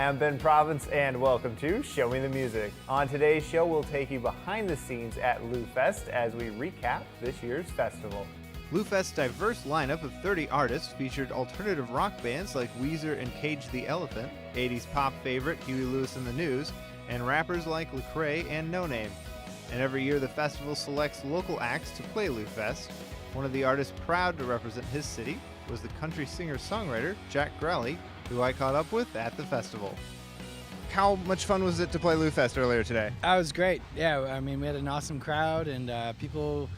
I'm Ben Province, and welcome to Show Me the Music. On today's show, we'll take you behind the scenes at LouFest as we recap this year's festival. LouFest's diverse lineup of 30 artists featured alternative rock bands like Weezer and Cage the Elephant, 80s pop favorite Huey Lewis and the News, and rappers like Lecrae and No Name. And every year the festival selects local acts to play LouFest. One of the artists proud to represent his city was the country singer-songwriter Jack Grelle, who I caught up with at the festival. How much fun was it to play LouFest earlier today? It was great. Yeah, I mean, we had an awesome crowd, and people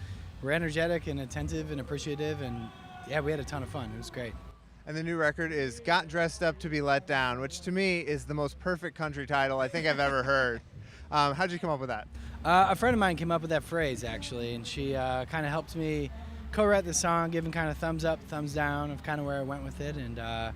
were energetic and attentive and appreciative, and yeah, we had a ton of fun. It was great. And the new record is Got Dressed Up to Be Let Down, which to me is the most perfect country title I think I've ever heard. How'd you come up with that? A friend of mine came up with that phrase, actually, and she kind of helped me co-write the song, giving kind of thumbs up, thumbs down of kind of where I went with it. And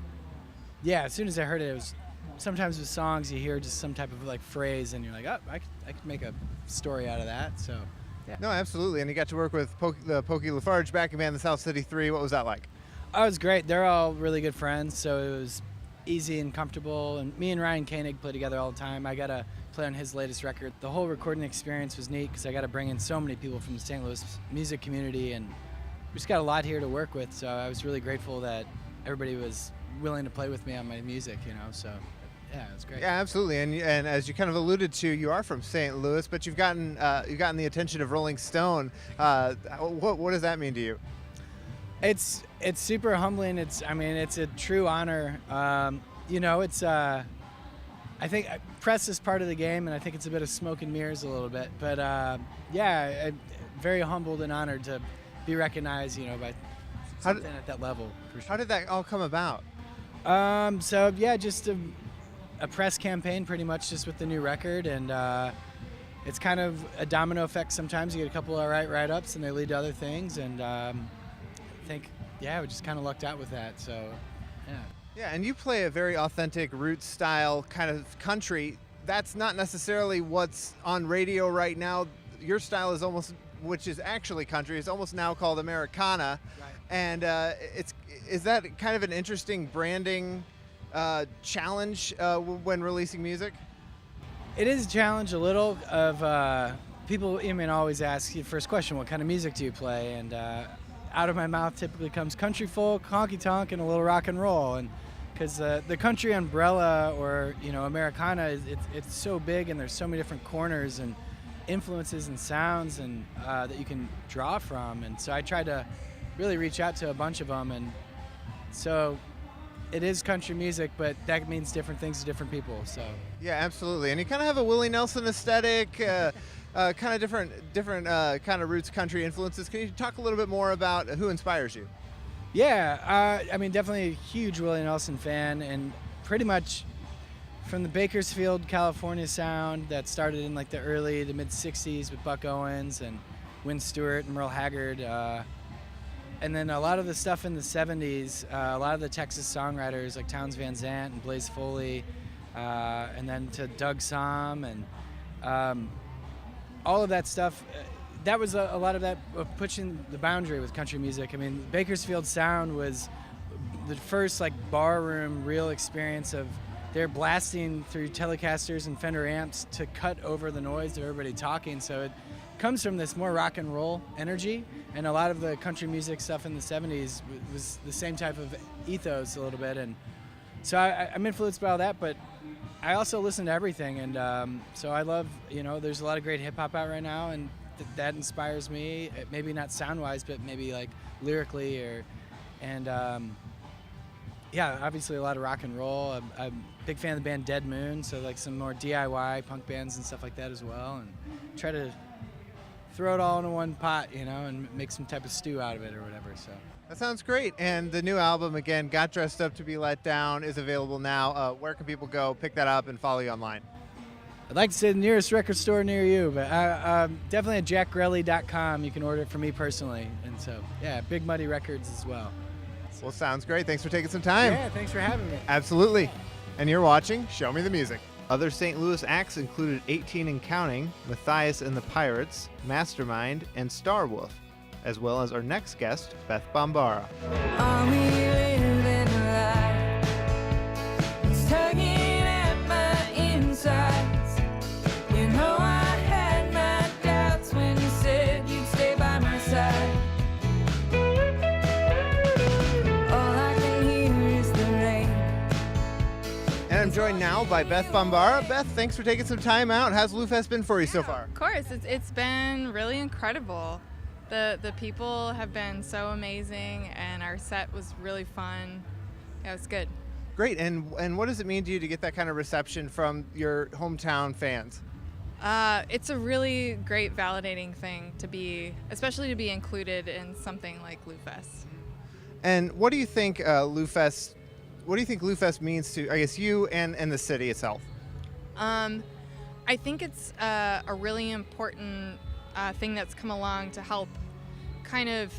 yeah, as soon as I heard it, it was sometimes with songs you hear just some type of like phrase and you're like, oh, I could make a story out of that. So yeah. No, absolutely. And you got to work with the Pokey Lafarge backing band, the South City 3. What was that like? Oh, it was great. They're all really good friends, so it was easy and comfortable. And me and Ryan Koenig play together all the time. I got to play on his latest record. The whole recording experience was neat because I got to bring in so many people from the St. Louis music community, and we just got a lot here to work with. So I was really grateful that everybody was willing to play with me on my music, you know. So yeah, it was great. Yeah, absolutely. And as you kind of alluded to, you are from St. Louis, but you've gotten the attention of Rolling Stone. What does that mean to you? It's super humbling. It's a true honor. You know, it's I think press is part of the game, and I think it's a bit of smoke and mirrors a little bit. But yeah, I'm very humbled and honored to be recognized, you know, by something at that level. For sure. How did that all come about? So yeah, just a press campaign, pretty much, just with the new record, and it's kind of a domino effect. Sometimes you get a couple of write-ups, and they lead to other things, and I think yeah, we just kind of lucked out with that. So yeah. Yeah, and you play a very authentic roots style kind of country. That's not necessarily what's on radio right now. Your style is almost, which is actually country, is almost now called Americana. Right. And is that kind of an interesting branding challenge when releasing music? It is a challenge a little of people. I mean, always ask you first question, what kind of music do you play? And out of my mouth typically comes country folk, honky tonk, and a little rock and roll. And because the country umbrella, or you know, Americana, it's so big, and there's so many different corners and influences and sounds and that you can draw from. And so I tried to really reach out to a bunch of them, and so it is country music, but that means different things to different people. So yeah, absolutely. And you kind of have a Willie Nelson aesthetic, kind of different kind of roots country influences. Can you talk a little bit more about who inspires you? Yeah, I mean, definitely a huge Willie Nelson fan, and pretty much from the Bakersfield, California sound that started in like the early to mid 60s with Buck Owens and Win Stewart and Merle Haggard. And then a lot of the stuff in the 70s, a lot of the Texas songwriters like Townes Van Zandt and Blaze Foley, and then to Doug Somm, and all of that stuff. That was a lot of that pushing the boundary with country music. I mean, Bakersfield sound was the first like barroom real experience of they're blasting through Telecasters and Fender amps to cut over the noise of everybody talking. So it comes from this more rock and roll energy, and a lot of the country music stuff in the 70s was the same type of ethos a little bit. And so I'm influenced by all that, but I also listen to everything. And so I love, you know, there's a lot of great hip hop out right now, and that inspires me, maybe not sound-wise, but maybe like lyrically, and yeah, obviously a lot of rock and roll. I'm a big fan of the band Dead Moon, so like some more DIY punk bands and stuff like that as well, and try to throw it all into one pot, you know, and make some type of stew out of it or whatever. So that sounds great. And the new album, again, Got Dressed Up to Be Let Down, is available now. Where can people go pick that up and follow you online? I'd like to say the nearest record store near you, but definitely at jackgrelle.com. You can order it from me personally. And so, yeah, Big Muddy Records as well. Well, sounds great. Thanks for taking some time. Yeah, thanks for having me. Absolutely. And you're watching Show Me the Music. Other St. Louis acts included 18 and Counting, Matthias and the Pirates, Mastermind, and Starwolf, as well as our next guest, Beth Bombara. Are we living life? It's tugging at my joined now by Beth Bombara. Beth, thanks for taking some time out. How's LouFest been for you so far? Of course, it's been really incredible. The people have been so amazing, and our set was really fun. Yeah, it was good. Great, and what does it mean to you to get that kind of reception from your hometown fans? It's a really great validating thing to be, especially to be included in something like LouFest. And what do you think LouFest means to, I guess, you and the city itself? I think it's a really important thing that's come along to help kind of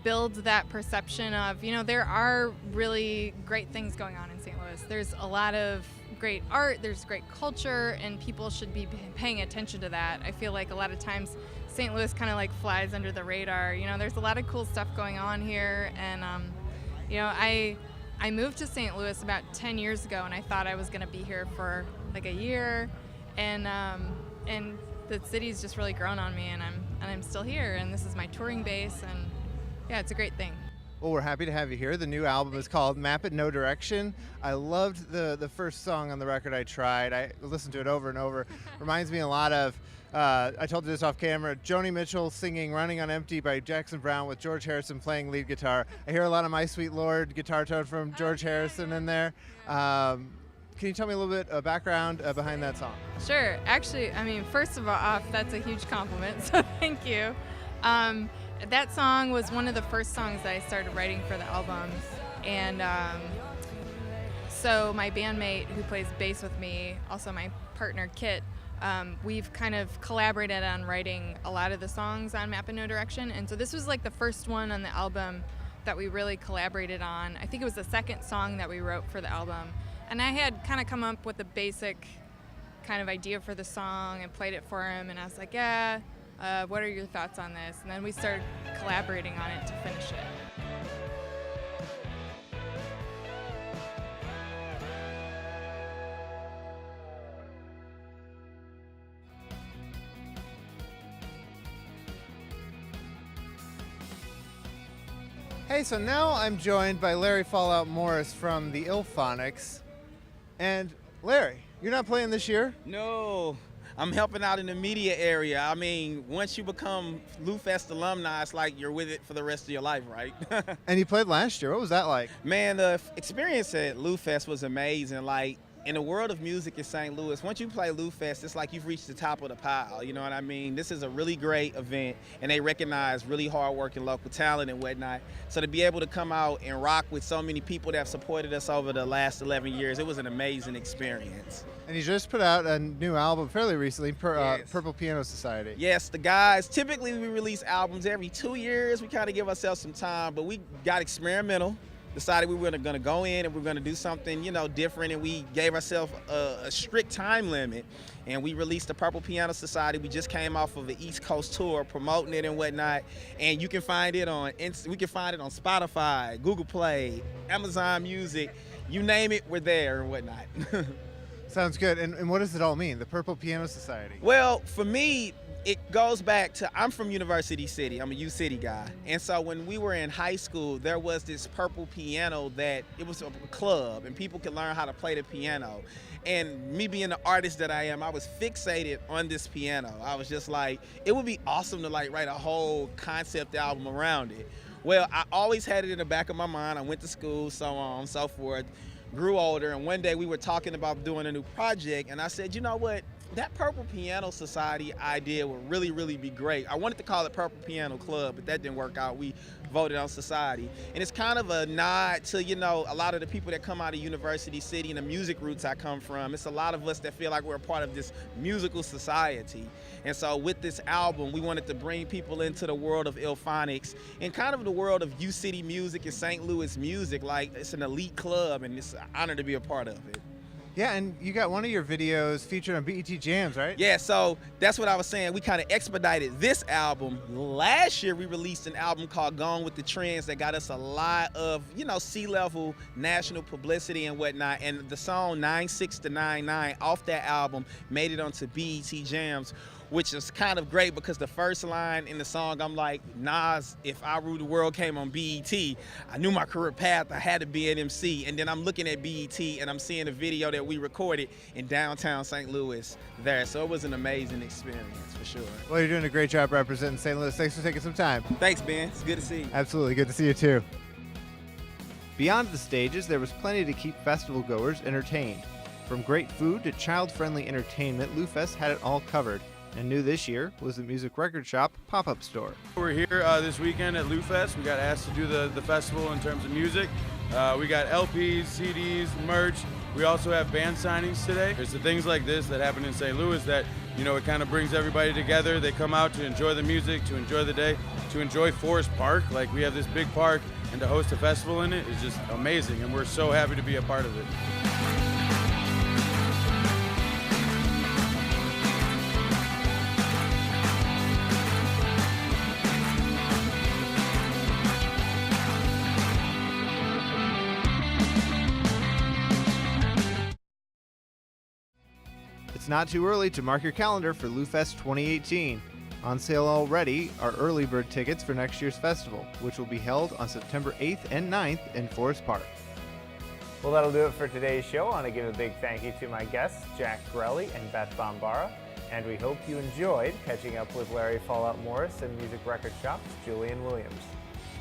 build that perception of, there are really great things going on in St. Louis. There's a lot of great art, there's great culture, and people should be paying attention to that. I feel like a lot of times St. Louis kind of like flies under the radar. There's a lot of cool stuff going on here, and I moved to St. Louis about 10 years ago, and I thought I was going to be here for like a year, and the city's just really grown on me, and I'm still here, and this is my touring base, and yeah, it's a great thing. Well, we're happy to have you here. The new album is called Map It No Direction. I loved the first song on the record I tried. I listened to it over and over. Reminds me a lot of, I told you this off camera, Joni Mitchell singing Running on Empty by Jackson Browne with George Harrison playing lead guitar. I hear a lot of My Sweet Lord guitar tone from George Harrison in there. Can you tell me a little bit of background behind that song? Sure. Actually, first of all, that's a huge compliment, so thank you. That song was one of the first songs that I started writing for the album, and so my bandmate who plays bass with me, also my partner Kit, we've kind of collaborated on writing a lot of the songs on Map in No Direction, and so this was like the first one on the album that we really collaborated on. I think it was the second song that we wrote for the album, and I had kind of come up with a basic kind of idea for the song and played it for him, and I was like, yeah, what are your thoughts on this? And then we started collaborating on it to finish it. Hey, so now I'm joined by Larry Fallout Morris from the iLLPHONiCS. And Larry, you're not playing this year? No, I'm helping out in the media area. Once you become LouFest alumni, it's like you're with it for the rest of your life, right? And you played last year. What was that like? Man, the experience at LouFest was amazing. Like, in the world of music in St. Louis, once you play LouFest, it's like you've reached the top of the pile, you know what I mean? This is a really great event, and they recognize really hard-working local talent and whatnot. So to be able to come out and rock with so many people that have supported us over the last 11 years, it was an amazing experience. And you just put out a new album fairly recently, Yes. Purple Piano Society. Yes, the guys, typically we release albums every 2 years. We kind of give ourselves some time, but we got experimental. Decided we were going to go in and we're going to do something, different, and we gave ourselves a strict time limit, and we released the Purple Piano Society. We just came off of the East Coast tour promoting it and whatnot, and you can find it on Spotify, Google Play, Amazon Music, you name it, we're there and whatnot. Sounds good. And what does it all mean, the Purple Piano Society? Well, for me, it goes back to, I'm from University City. I'm a U City guy. And so when we were in high school, there was this purple piano that, it was a club, and people could learn how to play the piano. And me being the artist that I am, I was fixated on this piano. I was just like, it would be awesome to write a whole concept album around it. Well, I always had it in the back of my mind. I went to school, so on and so forth, grew older, and one day we were talking about doing a new project, and I said, you know what? That Purple Piano Society idea would really, really be great. I wanted to call it Purple Piano Club, but that didn't work out. We voted on Society. And it's kind of a nod to, a lot of the people that come out of University City and the music roots I come from. It's a lot of us that feel like we're a part of this musical society. And so with this album, we wanted to bring people into the world of iLLPHONiCS and kind of the world of U City music and St. Louis music. Like, it's an elite club, and it's an honor to be a part of it. Yeah, and you got one of your videos featured on BET Jams, right? Yeah, so that's what I was saying. We kind of expedited this album. Last year, we released an album called Gone with the Trends that got us a lot of, C-level national publicity and whatnot. And the song 96 to 99 off that album made it onto BET Jams, which is kind of great because the first line in the song, I'm like, Nas, if I Rule the World came on BET, I knew my career path, I had to be an MC. And then I'm looking at BET and I'm seeing a video that we recorded in downtown St. Louis there. So it was an amazing experience for sure. Well, you're doing a great job representing St. Louis. Thanks for taking some time. Thanks, Ben. It's good to see you. Absolutely. Good to see you too. Beyond the stages, there was plenty to keep festival goers entertained. From great food to child-friendly entertainment, LouFest had it all covered. And new this year was the Music Record Shop pop-up store. We're here this weekend at LouFest. We got asked to do the festival in terms of music. We got LPs, CDs, merch. We also have band signings today. There's the things like this that happen in St. Louis that, you know, it kind of brings everybody together. They come out to enjoy the music, to enjoy the day, to enjoy Forest Park. Like, we have this big park, and to host a festival in it is just amazing, and we're so happy to be a part of it. It's not too early to mark your calendar for LouFest 2018. On sale already are early bird tickets for next year's festival, which will be held on September 8th and 9th in Forest Park. Well, that'll do it for today's show. I want to give a big thank you to my guests, Jack Grelle and Beth Bombara. And we hope you enjoyed catching up with Larry Fallout Morris and Music Record Shop's Julian Williams.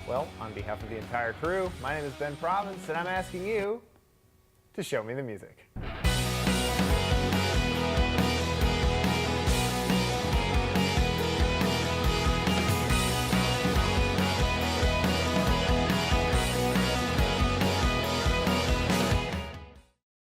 Well, on behalf of the entire crew, my name is Ben Province, and I'm asking you to show me the music.